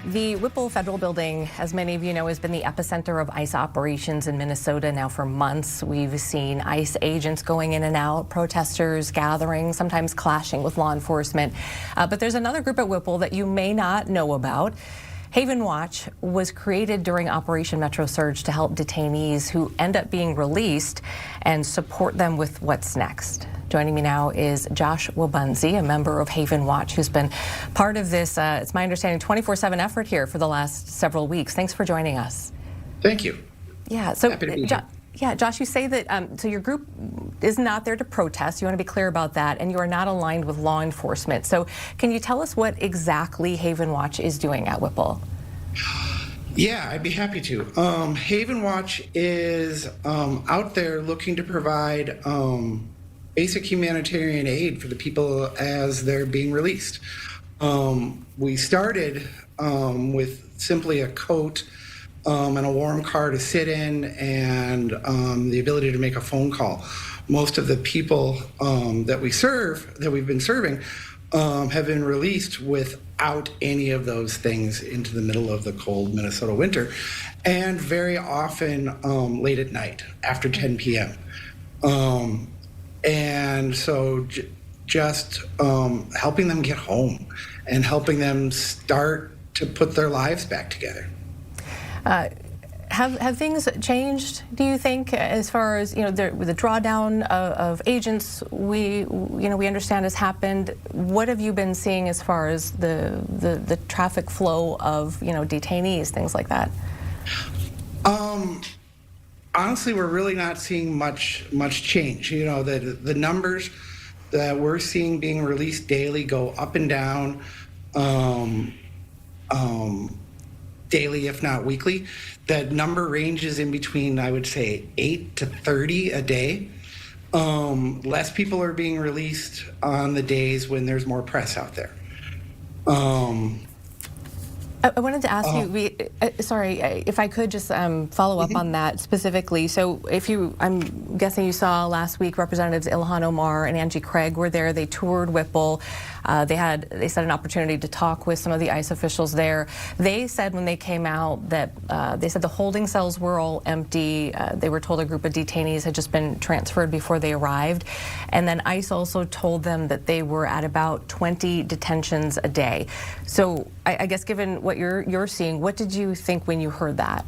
The Whipple Federal Building, as many of you know, has been the epicenter of ICE operations in Minnesota now for months. We've seen ICE agents going in and out, protesters gathering, sometimes clashing with law enforcement. But there's another group at Whipple that you may not know about. Haven Watch was created during Operation Metro Surge to help detainees who end up being released and support them with what's next. Joining me now is Josh Wabaunsee, a member of Haven Watch, who's been part of this, it's my understanding, 24/7 effort here for the last several weeks. Thanks for joining us. Thank you. Yeah, so happy to be here. Yeah, Josh, you say that, so your group is not there to protest. You want to be clear about that, and you are not aligned with law enforcement. So can you tell us what exactly Haven Watch is doing at Whipple? Yeah, I'd be happy to. Haven Watch is out there looking to provide basic humanitarian aid for the people as they're being released. We started with simply a coat and a warm car to sit in and the ability to make a phone call. Most of the people that we've been serving, have been released without any of those things into the middle of the cold Minnesota winter, and very often late at night after 10 p.m. And so just helping them get home and helping them start to put their lives back together. Have things changed, do you think, as far as, the drawdown of agents we understand has happened? What have you been seeing as far as the traffic flow of, detainees, things like that? Honestly, we're really not seeing much change. The numbers that we're seeing being released daily go up and down, daily, if not weekly. That number ranges in between, I would say, 8 to 30 a day. Less people are being released on the days when there's more press out there. I wanted to ask you, sorry, if I could just follow up on that specifically. So I'm guessing you saw last week Representatives Ilhan Omar and Angie Craig were there. They toured Whipple. They said an opportunity to talk with some of the ICE officials there. They said when they came out that they said the holding cells were all empty. They were told a group of detainees had just been transferred before they arrived. And then ICE also told them that they were at about 20 detentions a day. So I guess given what you're seeing, what did you think when you heard that?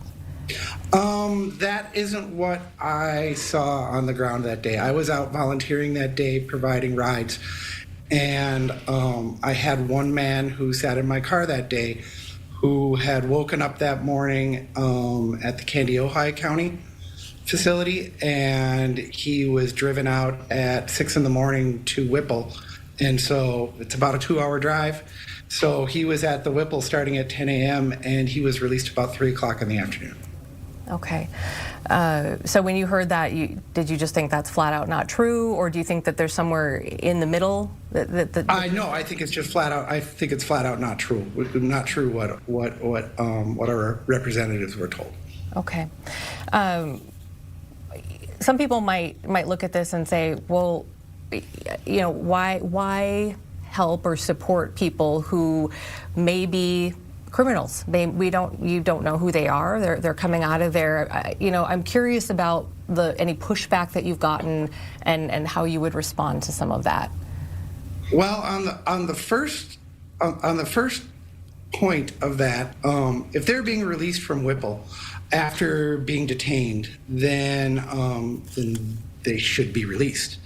That isn't what I saw on the ground that day. I was out volunteering that day, providing rides. And I had one man who sat in my car that day who had woken up that morning at the Candy-Ojai County facility, and he was driven out at 6 in the morning to Whipple. And so it's about a 2-hour drive. So he was at the Whipple starting at 10 a.m. and he was released about 3 o'clock in the afternoon. Okay. So when you heard that, did you just think that's flat out not true, or do you think that there's somewhere in the middle No, I think it's just flat out. I think it's flat out not true. Not true what our representatives were told. Okay. Some people might look at this and say, well, why help or support people who may be criminals? You don't know who they are. They're coming out of there. I'm curious about any pushback that you've gotten and how you would respond to some of that. Well, on the first point of that, if they're being released from Whipple after being detained, then they should be released.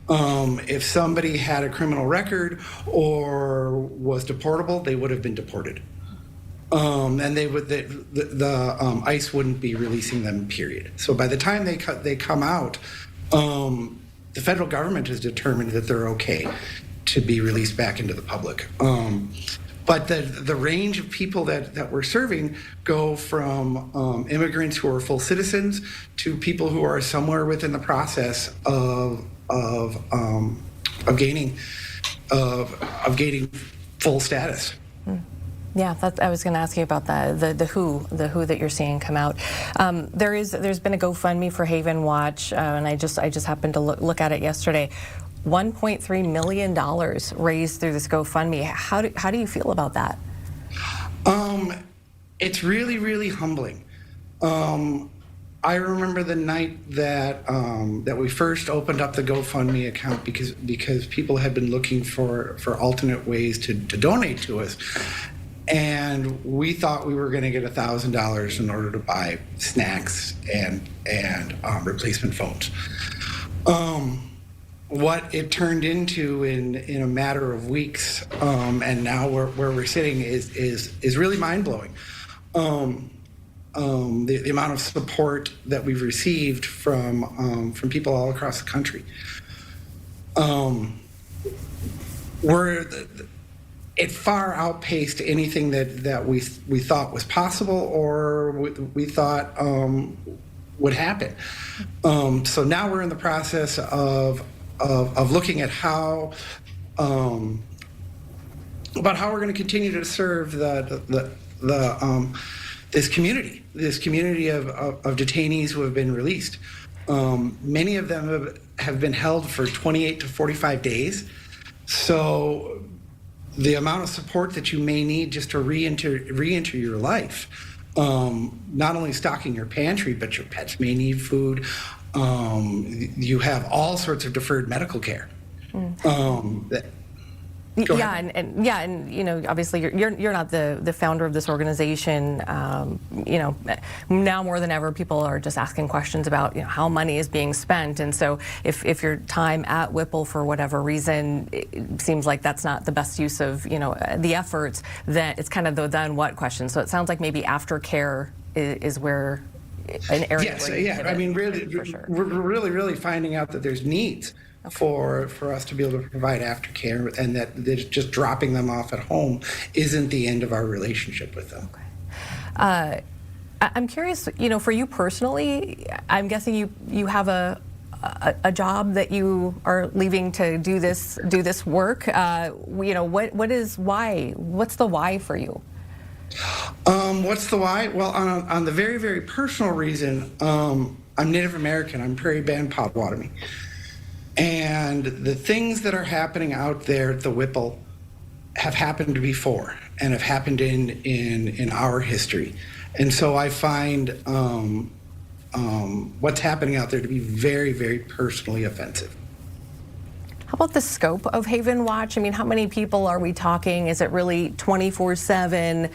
If somebody had a criminal record or was deportable, they would have been deported. And the ICE wouldn't be releasing them, period. So by the time they come out, the federal government has determined that they're okay to be released back into the public. But the range of people that we're serving go from immigrants who are full citizens to people who are somewhere within the process of gaining full status. Yeah, I was going to ask you about that. The who that you're seeing come out. There's been a GoFundMe for Haven Watch, and I just happened to look at it yesterday. $1.3 million raised through this GoFundMe. How do you feel about that? It's really, really humbling. I remember the night that that we first opened up the GoFundMe account because people had been looking for alternate ways to donate to us, and we thought we were going to get $1,000 in order to buy snacks and replacement phones. What it turned into in a matter of weeks, and now where we're sitting is really mind blowing. The amount of support that we've received from people all across the country. It far outpaced anything that we thought was possible or we thought would happen. So now we're in the process of looking at how about how we're going to continue to serve this community of detainees who have been released. Many of them have been held for 28 to 45 days. So the amount of support that you may need just to re-enter your life, not only stocking your pantry, but your pets may need food. You have all sorts of deferred medical care. And you know, obviously you're not the founder of this organization. You know, now more than ever, people are just asking questions about, you know, how money is being spent. And so if your time at Whipple for whatever reason, it seems like that's not the best use of, you know, the efforts, then it's kind of the then what question. So it sounds like maybe aftercare is where an area. Yes, yeah. I mean, really, we're really finding out that there's needs. For us to be able to provide aftercare, and that just dropping them off at home isn't the end of our relationship with them. Okay. I'm curious, you know, for you personally, I'm guessing you have a job that you are leaving to do this work. You know, what's the why for you? What's the why? Well, on the very, very personal reason, I'm Native American. I'm Prairie Band Potawatomi. And the things that are happening out there at the Whipple have happened before and have happened in our history. And so I find what's happening out there to be very, very personally offensive. How about the scope of Haven Watch? I mean, how many people are we talking? Is it really 24/7?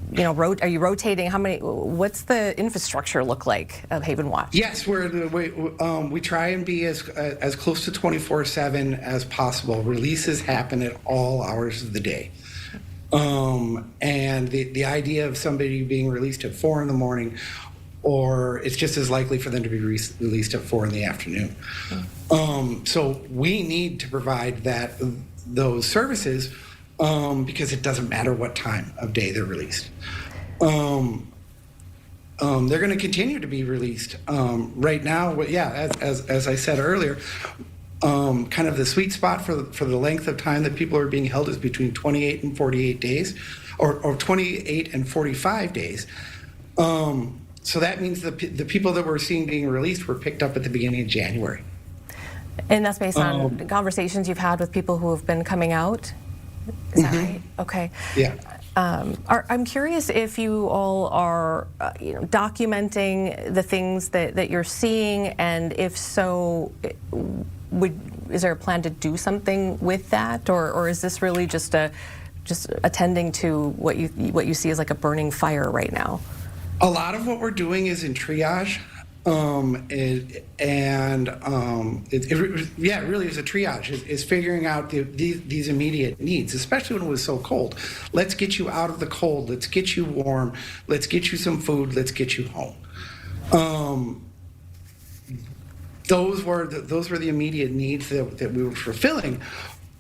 You know, are you rotating? How many? What's the infrastructure look like of Haven Watch? Yes, we try and be as close to 24/7 as possible. Releases happen at all hours of the day, and the idea of somebody being released at 4 in the morning, or it's just as likely for them to be released at 4 in the afternoon. So we need to provide those services. Because it doesn't matter what time of day they're released. They're going to continue to be released. Right now, yeah, as I said earlier, kind of the sweet spot for the length of time that people are being held is between 28 and 48 days, or 28 and 45 days. So that means the people that we're seeing being released were picked up at the beginning of January. And that's based on conversations you've had with people who have been coming out? Is that right? Okay. Yeah. I'm curious if you all are you know, documenting the things that you're seeing, and if so, is there a plan to do something with that, or is this really just attending to what you see as like a burning fire right now? A lot of what we're doing is in triage. It really is a triage. Is figuring out these immediate needs, especially when it was so cold. Let's get you out of the cold. Let's get you warm. Let's get you some food. Let's get you home. Those were the immediate needs that we were fulfilling.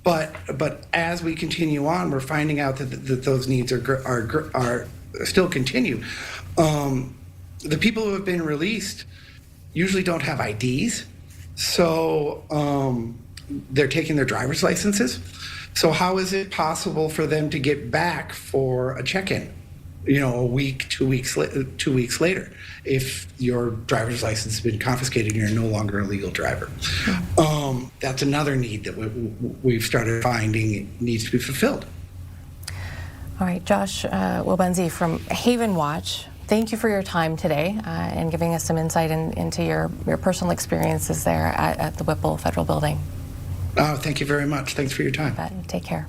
But as we continue on, we're finding out that those needs are still continue. The people who have been released usually don't have IDs, so they're taking their driver's licenses. So how is it possible for them to get back for a check-in, you know, a week, 2 weeks later, if your driver's license has been confiscated and you're no longer a legal driver? That's another need that we've started finding needs to be fulfilled. All right, Josh Wabaunsee from Haven Watch, thank you for your time today and giving us some insight into your personal experiences there at the Whipple Federal Building. Thank you very much. Thanks for your time. Take care.